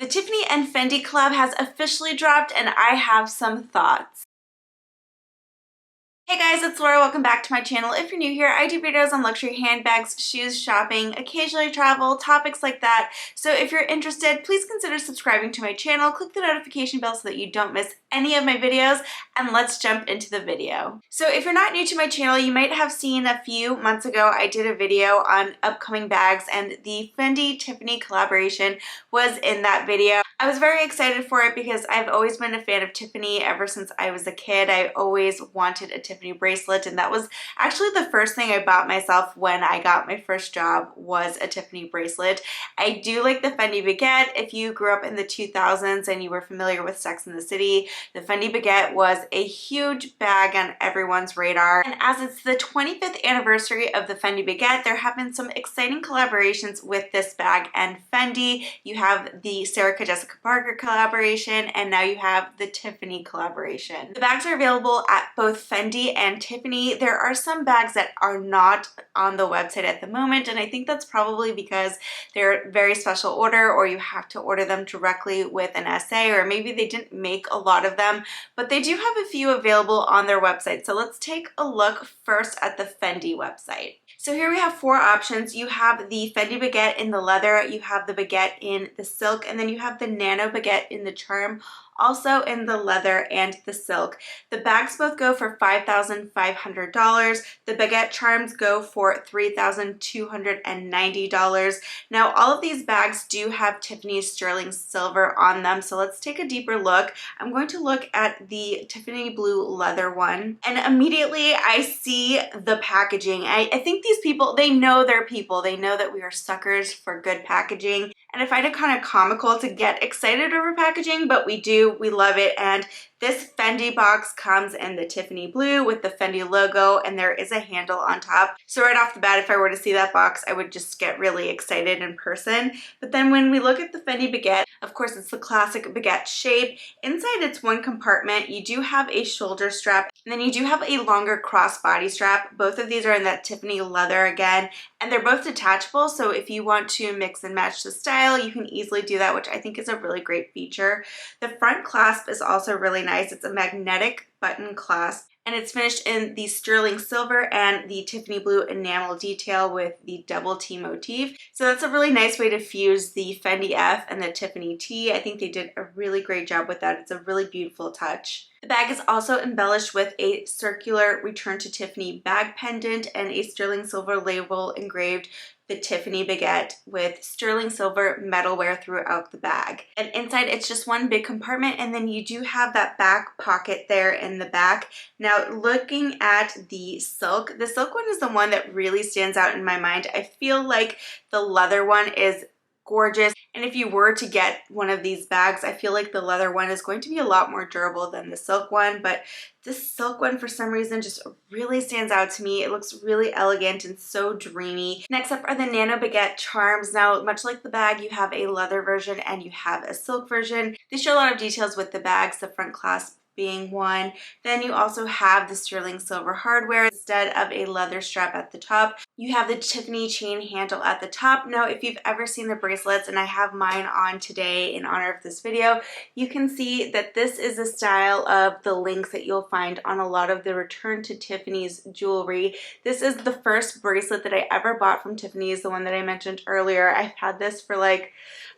The Tiffany and Fendi collab has officially dropped and I have some thoughts. Hey guys, it's Laura. Welcome back to my channel. If you're new here, I do videos on luxury handbags, shoes, shopping, occasionally travel, topics like that. So if you're interested, please consider subscribing to my channel. Click the notification bell so that you don't miss any of my videos, and let's jump into the video. So if you're not new to my channel, you might have seen a few months ago I did a video on upcoming bags, and the Fendi Tiffany collaboration was in that video. I was very excited for it because I've always been a fan of Tiffany ever since I was a kid. I always wanted a Tiffany bracelet, and that was actually the first thing I bought myself when I got my first job was a Tiffany bracelet. I do like the Fendi Baguette. If you grew up in the 2000s and you were familiar with Sex and the City, the Fendi Baguette was a huge bag on everyone's radar. And as it's the 25th anniversary of the Fendi Baguette, there have been some exciting collaborations with this bag and Fendi. You have the Sarah Jessica Parker collaboration, and now you have the Tiffany collaboration. The bags are available at both Fendi and Tiffany. There are some bags that are not on the website at the moment, and I think that's probably because they're very special order, or you have to order them directly with an SA, or maybe they didn't make a lot of them, but they do have a few available on their website. So let's take a look first at the Fendi website. So here we have four options. You have the Fendi Baguette in the leather, you have the Baguette in the silk, and then you have the Nano Baguette in the charm, also in the leather and the silk. The bags both go for $5,500. The Baguette charms go for $3,290. Now all of these bags do have Tiffany's sterling silver on them, so let's take a deeper look. I'm going to look at the Tiffany blue leather one, and immediately I see the packaging. I think these people, they know their people. They know that we are suckers for good packaging. And I find it kind of comical to get excited over packaging, but we do, we love it. And this Fendi box comes in the Tiffany blue with the Fendi logo, and there is a handle on top. So right off the bat, if I were to see that box, I would just get really excited in person. But then when we look at the Fendi Baguette, of course, it's the classic Baguette shape. Inside it's one compartment. You do have a shoulder strap, and then you do have a longer crossbody strap. Both of these are in that Tiffany leather again, and they're both detachable. So if you want to mix and match the style, you can easily do that, which I think is a really great feature. The front clasp is also really nice. It's a magnetic button clasp, and it's finished in the sterling silver and the Tiffany blue enamel detail with the double T motif. So that's a really nice way to fuse the Fendi F and the Tiffany T. I think they did a really great job with that. It's a really beautiful touch. The bag is also embellished with a circular Return to Tiffany bag pendant and a sterling silver label engraved the Tiffany Baguette with sterling silver metalware throughout the bag. And inside it's just one big compartment, and then you do have that back pocket there in the back. Now looking at the silk one is the one that really stands out in my mind. I feel like the leather one is gorgeous, and if you were to get one of these bags, I feel like the leather one is going to be a lot more durable than the silk one, but this silk one for some reason just really stands out to me. It looks really elegant and so dreamy. Next up are the Nano Baguette charms. Now, much like the bag, you have a leather version and you have a silk version. They show a lot of details with the bags, the front clasp being one. Then you also have the sterling silver hardware instead of a leather strap at the top. You have the Tiffany chain handle at the top. Now, if you've ever seen the bracelets, and I have mine on today in honor of this video, you can see that this is a style of the links that you'll find on a lot of the Return to Tiffany's jewelry. This is the first bracelet that I ever bought from Tiffany's, the one that I mentioned earlier. I've had this for like,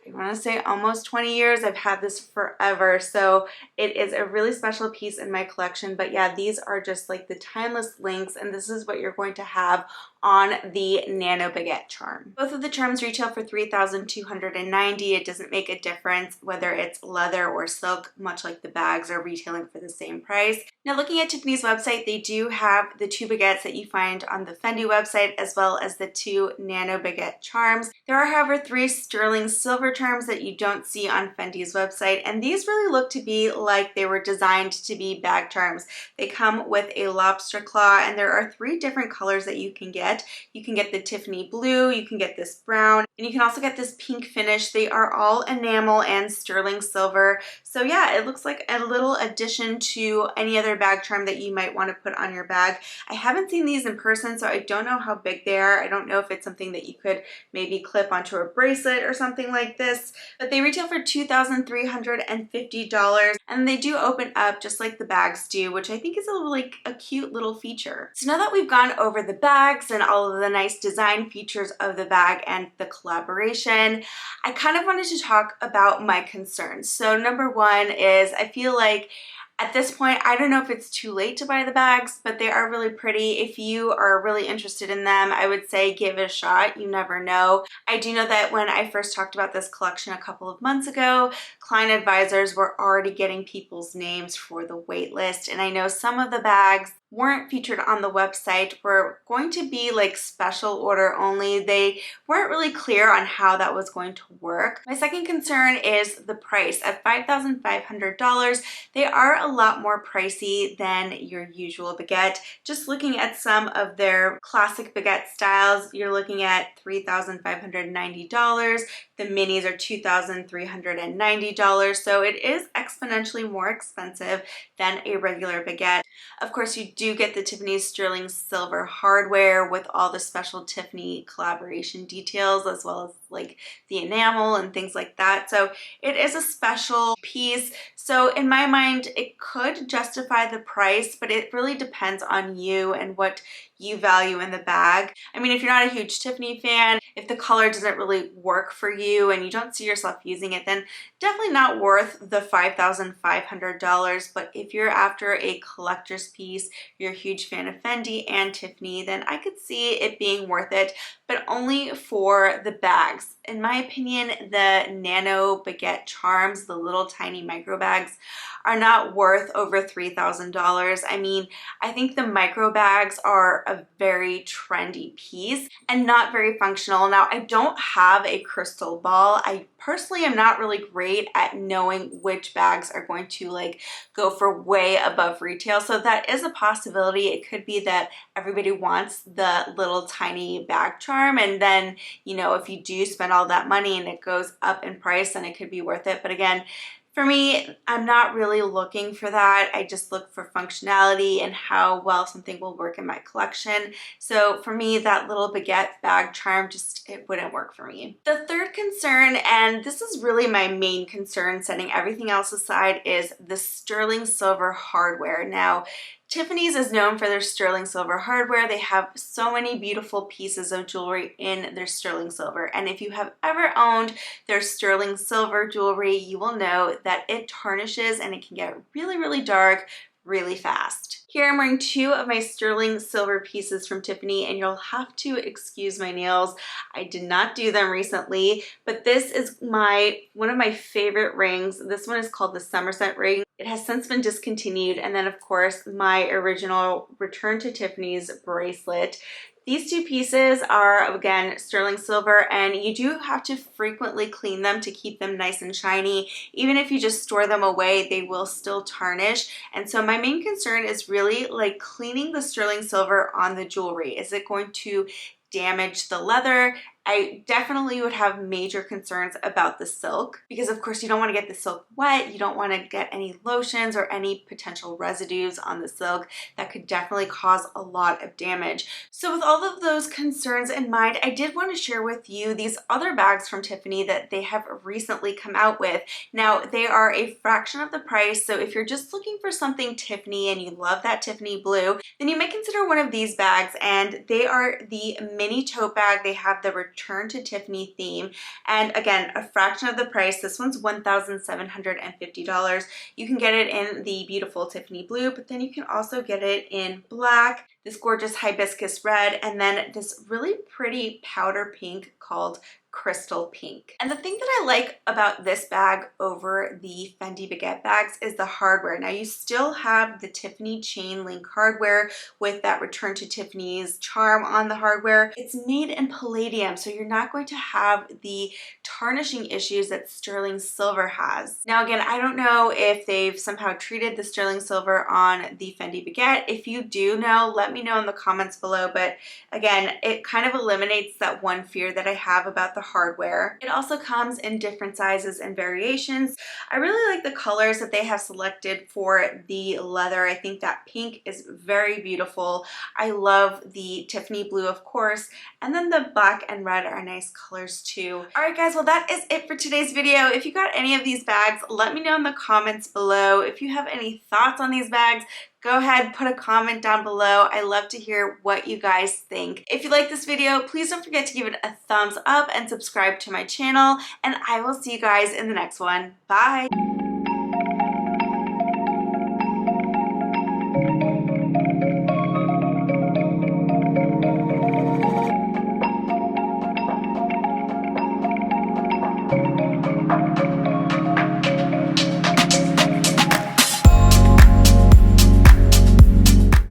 I want to say almost 20 years. I've had this forever. So it is a really special piece in my collection. But yeah, these are just like the timeless links, and this is what you're going to have on the Nano Baguette charm. Both of the charms retail for $3,290. It doesn't make a difference whether it's leather or silk, much like the bags are retailing for the same price. Now looking at Tiffany's website, they do have the two baguettes that you find on the Fendi website, as well as the two Nano Baguette charms. There are, however, three sterling silver charms that you don't see on Fendi's website, and these really look to be like they were designed to be bag charms. They come with a lobster claw, and there are three different colors that you can get. Baguette. You can get the Tiffany blue, you can get this brown, and you can also get this pink finish. They are all enamel and sterling silver. So yeah, it looks like a little addition to any other bag charm that you might want to put on your bag. I haven't seen these in person, so I don't know how big they are. I don't know if it's something that you could maybe clip onto a bracelet or something like this, but they retail for $2,350, and they do open up just like the bags do, which I think is like a cute little feature. So now that we've gone over the bags and all of the nice design features of the bag and the collaboration, I kind of wanted to talk about my concerns. So number one is I feel like at this point, I don't know if it's too late to buy the bags, but they are really pretty. If you are really interested in them, I would say give it a shot. You never know. I do know that when I first talked about this collection a couple of months ago, client advisors were already getting people's names for the wait list. And I know some of the bags weren't featured on the website, were going to be like special order only. They weren't really clear on how that was going to work. My second concern is the price. At $5,500, they are a lot more pricey than your usual baguette. Just looking at some of their classic baguette styles, you're looking at $3,590. The minis are $2,390. So it is exponentially more expensive than a regular baguette. Of course, you do get the Tiffany sterling silver hardware with all the special Tiffany collaboration details, as well as like the enamel and things like that. So it is a special piece. So in my mind, it could justify the price, but it really depends on you and what you value in the bag. I mean, if you're not a huge Tiffany fan, if the color doesn't really work for you and you don't see yourself using it, then definitely not worth the $5,500. But if you're after a collector's piece, you're a huge fan of Fendi and Tiffany, then I could see it being worth it, but only for the bags. In my opinion, the nano baguette charms, the little tiny micro bags, are not worth over $3,000. I mean, I think the micro bags are a very trendy piece and not very functional. Now, I don't have a crystal ball. I personally am not really great at knowing which bags are going to like go for way above retail. So that is a possibility. It could be that everybody wants the little tiny bag charm, and then, you know, if you do spend all that money and it goes up in price, then it could be worth it. But again, for me, I'm not really looking for that. I just look for functionality and how well something will work in my collection. So for me, that little baguette bag charm, it wouldn't work for me. The third concern, and this is really my main concern, setting everything else aside, is the sterling silver hardware. Now, Tiffany's is known for their sterling silver hardware. They have so many beautiful pieces of jewelry in their sterling silver. And if you have ever owned their sterling silver jewelry, you will know that it tarnishes and it can get really, really dark really fast. Here I'm wearing two of my sterling silver pieces from Tiffany, and you'll have to excuse my nails. I did not do them recently, but this is one of my favorite rings. This one is called the Somerset ring. It has since been discontinued. And then of course, my original Return to Tiffany's bracelet. These two pieces are, again, sterling silver, and you do have to frequently clean them to keep them nice and shiny. Even if you just store them away, they will still tarnish. And so my main concern is really like cleaning the sterling silver on the jewelry. Is it going to damage the leather? I definitely would have major concerns about the silk, because of course you don't want to get the silk wet. You don't want to get any lotions or any potential residues on the silk. That could definitely cause a lot of damage. So with all of those concerns in mind, I did want to share with you these other bags from Tiffany that they have recently come out with. Now, they are a fraction of the price, so if you're just looking for something Tiffany and you love that Tiffany blue, then you may consider one of these bags. And they are the mini tote bag. They have the Return to Tiffany theme, and again, a fraction of the price. This one's $1,750. You can get it in the beautiful Tiffany blue, but then you can also get it in black, this gorgeous hibiscus red, and then this really pretty powder pink called crystal pink. And the thing that I like about this bag over the Fendi Baguette bags is the hardware. Now you still have the Tiffany chain link hardware with that Return to Tiffany's charm on the hardware. It's made in palladium, so you're not going to have the tarnishing issues that sterling silver has. Now again, I don't know if they've somehow treated the sterling silver on the Fendi Baguette. If you do know, let me know in the comments below, but again, it kind of eliminates that one fear that I have about the hardware. It also comes in different sizes and variations. I really like the colors that they have selected for the leather. I think that pink is very beautiful. I love the Tiffany blue, of course, and then the black and red are nice colors too. All right guys, well that is it for today's video. If you got any of these bags, let me know in the comments below. If you have any thoughts on these bags, go ahead, put a comment down below. I love to hear what you guys think. If you like this video, please don't forget to give it a thumbs up and subscribe to my channel, and I will see you guys in the next one. Bye!